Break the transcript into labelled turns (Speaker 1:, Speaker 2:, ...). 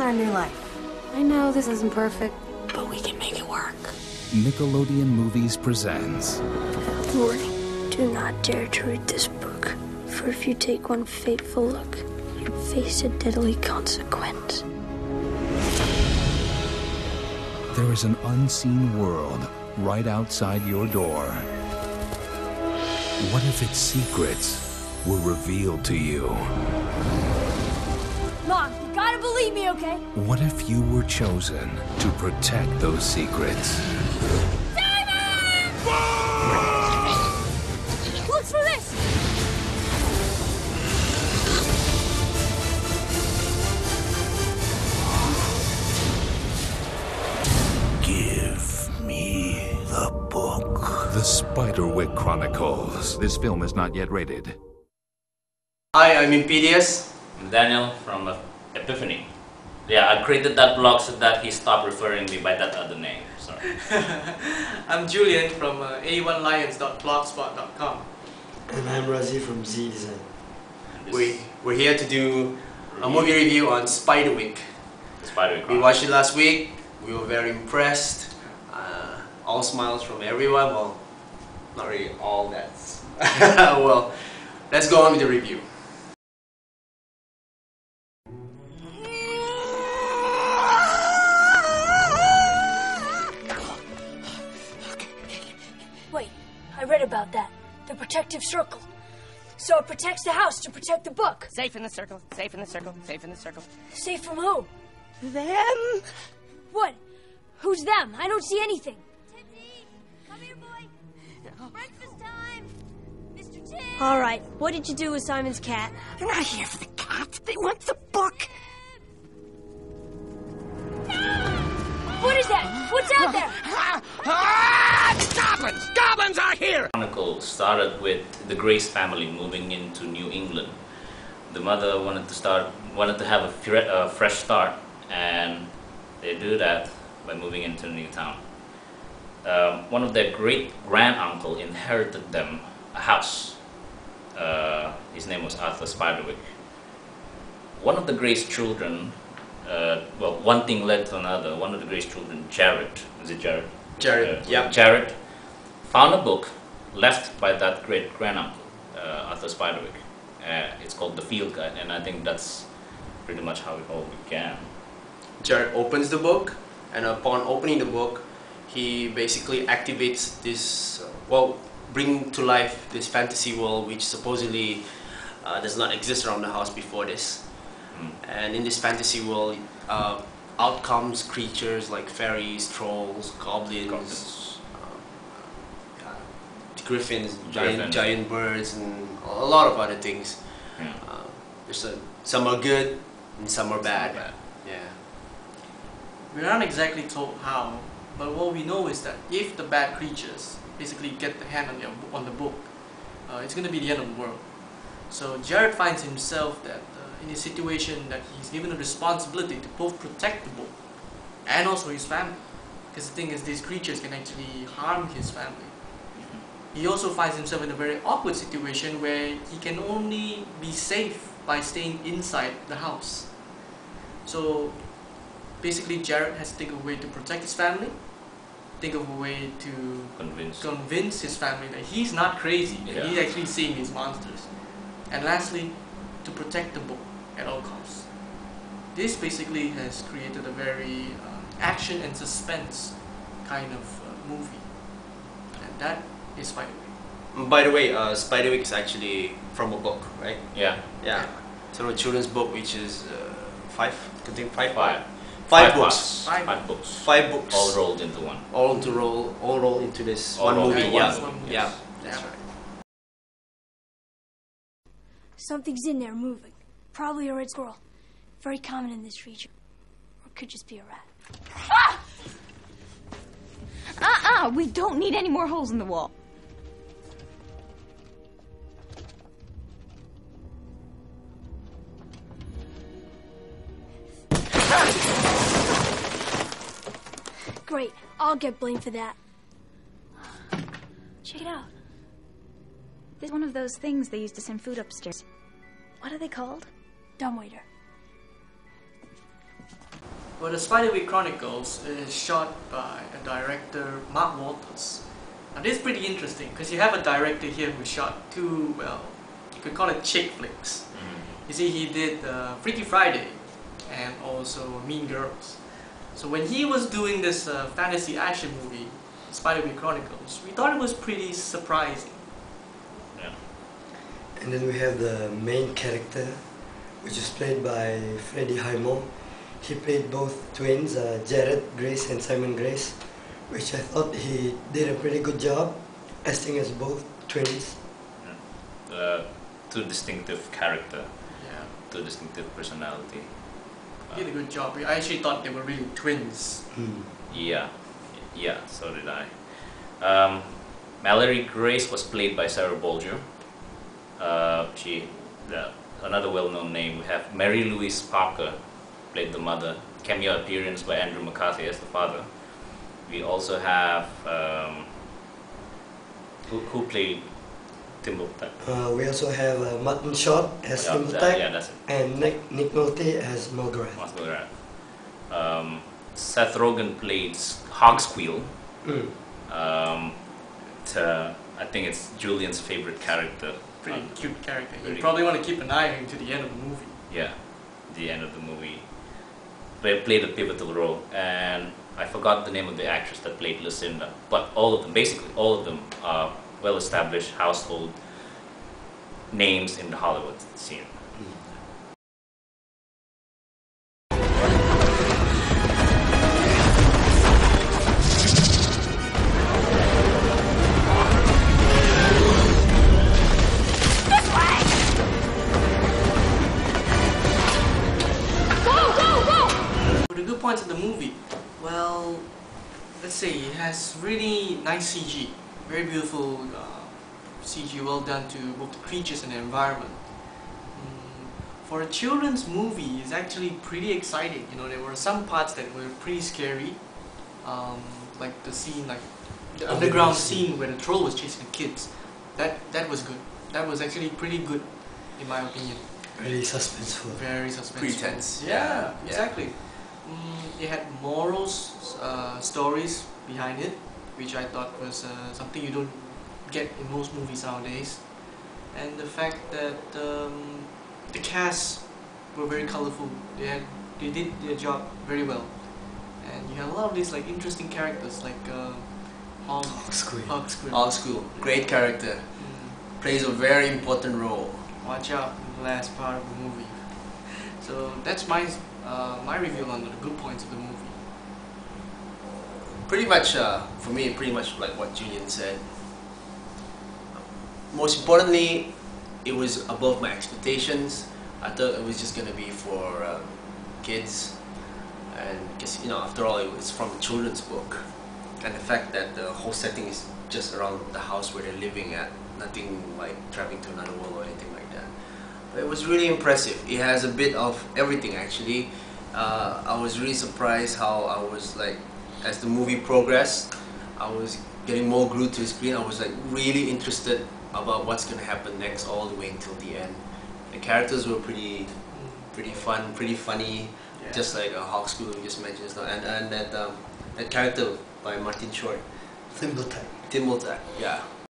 Speaker 1: our new life. I know this isn't perfect, but we can make it work.
Speaker 2: Nickelodeon Movies presents...
Speaker 3: Warning, do not dare to read this book, for if you take one fateful look, you face a deadly consequence.
Speaker 2: There is an unseen world right outside your door. What if its secrets were revealed to you?
Speaker 4: Mom, you gotta believe me, okay?
Speaker 2: What if you were chosen to protect those secrets?
Speaker 4: Simon! Look for this!
Speaker 2: Give me the book. The Spiderwick Chronicles. This film is not yet rated.
Speaker 5: Hi, I'm Impedius.
Speaker 6: I'm Daniel from Epiphany. Yeah, I created that blog so that he stopped referring me by that other name. Sorry.
Speaker 5: I'm Julian from a1lions.blogspot.com.
Speaker 7: And I'm Razi from Z Design.
Speaker 5: We're here to do a movie review on Spiderwick.
Speaker 6: Spiderwick.
Speaker 5: We watched it last week. We were very impressed. All smiles from everyone. Well, not really all that's... well, let's go on with the review.
Speaker 4: Wait, I read about that. The protective circle. So it protects the house to protect the book.
Speaker 1: Safe in the circle, safe in the circle, safe in the circle.
Speaker 4: Safe from who?
Speaker 1: Them!
Speaker 4: What? Who's them? I don't see anything.
Speaker 8: Tipsy! Come here, boy! Breakfast time! Mr. Tim!
Speaker 3: Alright, what did you do with Simon's cat?
Speaker 1: They're not here for the cat. They want the book.
Speaker 4: What is that? What's out there?
Speaker 1: It's goblins! Goblins are here!
Speaker 6: Chronicle started with the Grace family moving into New England. The mother wanted to have a fresh start, and they do that by moving into a new town. One of their great-granduncle inherited them a house. His name was Arthur Spiderwick. One of the Grace children, well, one thing led to another. One of the Grace children, Jared, is it Jared?
Speaker 5: Jared, yeah.
Speaker 6: Jared found a book left by that great-granduncle, Arthur Spiderwick. It's called The Field Guide, and I think that's pretty much how it all began.
Speaker 5: Jared opens the book, and upon opening the book, he basically activates this, bring to life this fantasy world which supposedly does not exist around the house before this. And in this fantasy world, out comes creatures like fairies, trolls, goblins, griffins, giant birds, and a lot of other things. Yeah. Some are good and some are bad. Yeah.
Speaker 9: We're not exactly told how, but what we know is that if the bad creatures basically get the hand on the book, it's going to be the end of the world. So Jared finds himself that in a situation that he's given a responsibility to both protect the book and also his family. Because the thing is, these creatures can actually harm his family. He also finds himself in a very awkward situation where he can only be safe by staying inside the house. So basically Jared has to think of a way to protect his family, think of a way to convince his family that he's not crazy, that he's actually seeing these monsters. And lastly, to protect the book at all costs. This basically has created a very action and suspense kind of movie. And that is Spiderwick.
Speaker 5: By the way, Spiderwick is actually from a book, right?
Speaker 6: Yeah.
Speaker 5: Yeah. So a children's book which is five books.
Speaker 6: Five books.
Speaker 5: Five books.
Speaker 6: All rolled into one.
Speaker 5: All rolled into this one movie. Yeah. Yeah. That's right.
Speaker 4: Something's in there moving. Probably a red squirrel. Very common in this region. Or it could just be a rat.
Speaker 8: Ah! We don't need any more holes in the wall.
Speaker 4: Great. I'll get blamed for that. Check it out.
Speaker 8: This is one of those things they used to send food upstairs. What are they called?
Speaker 4: Dumbwaiter.
Speaker 9: Well, the Spiderwick Chronicles is shot by a director, Mark Walters. Now this is pretty interesting because you have a director here who shot two, well, you could call it chick flicks. You see, he did Freaky Friday and also Mean Girls. So when he was doing this fantasy action movie, Spiderwick Chronicles, we thought it was pretty surprising.
Speaker 6: Yeah.
Speaker 7: And then we have the main character, which is played by Freddie Highmore. He played both twins, Jared Grace and Simon Grace, which I thought he did a pretty good job, acting as both twins.
Speaker 6: Two distinctive character,
Speaker 9: Yeah,
Speaker 6: two distinctive personality.
Speaker 9: he did a good job. I actually thought they were really twins.
Speaker 6: Yeah, so did I. Mallory Grace was played by Sarah Bolger. Another well-known name, we have Mary Louise Parker, played the mother. Cameo appearance by Andrew McCarthy as the father. We also have who played Timbertech?
Speaker 7: We also have Martin Short as Timbertech,
Speaker 6: that's it.
Speaker 7: and Nick Nolte as Mulgrew.
Speaker 6: Seth Rogen played Hogsquill. I think it's Julian's favorite character.
Speaker 9: Pretty cute character. You
Speaker 6: Really.
Speaker 9: probably want to keep an eye on him to the end of the movie.
Speaker 6: Yeah, the end of the movie. They played a pivotal role, and I forgot the name of the actress that played Lucinda. But all of them, basically all of them, are well-established household names in the Hollywood scene.
Speaker 9: The good points of the movie, well, let's say it has really nice CG, very beautiful CG, well done to both the creatures and the environment. For a children's movie, it's actually pretty exciting. You know, there were some parts that were pretty scary, like the scene, like the underground scene where the troll was chasing the kids. That was good. That was actually pretty good, in my opinion.
Speaker 7: Really suspenseful.
Speaker 9: Very suspenseful.
Speaker 5: Pretty tense.
Speaker 9: Yeah, exactly. It had morals, stories behind it, which I thought was something you don't get in most movies nowadays. And the fact that the cast were very colorful. They did their job very well. And you had a lot of these like interesting characters like Hogsquill.
Speaker 5: Hogsquill, great character. Plays a very important role.
Speaker 9: Watch out in the last part of the movie. So that's my review on the good points of the movie.
Speaker 5: Pretty much, for me, pretty much like what Julian said. Most importantly, it was above my expectations. I thought it was just gonna be for kids, and because after all, it's from a children's book, and the fact that the whole setting is just around the house where they're living at, nothing like traveling to another world or anything like that. But it was really impressive. It has a bit of everything actually. I was really surprised how I was like, as the movie progressed, I was getting more glued to the screen. I was like really interested about what's gonna happen next all the way until the end. The characters were pretty fun, pretty funny, just like Hogsquill we just mentioned, and that character by Martin Short,
Speaker 7: Timbertech.
Speaker 5: yeah.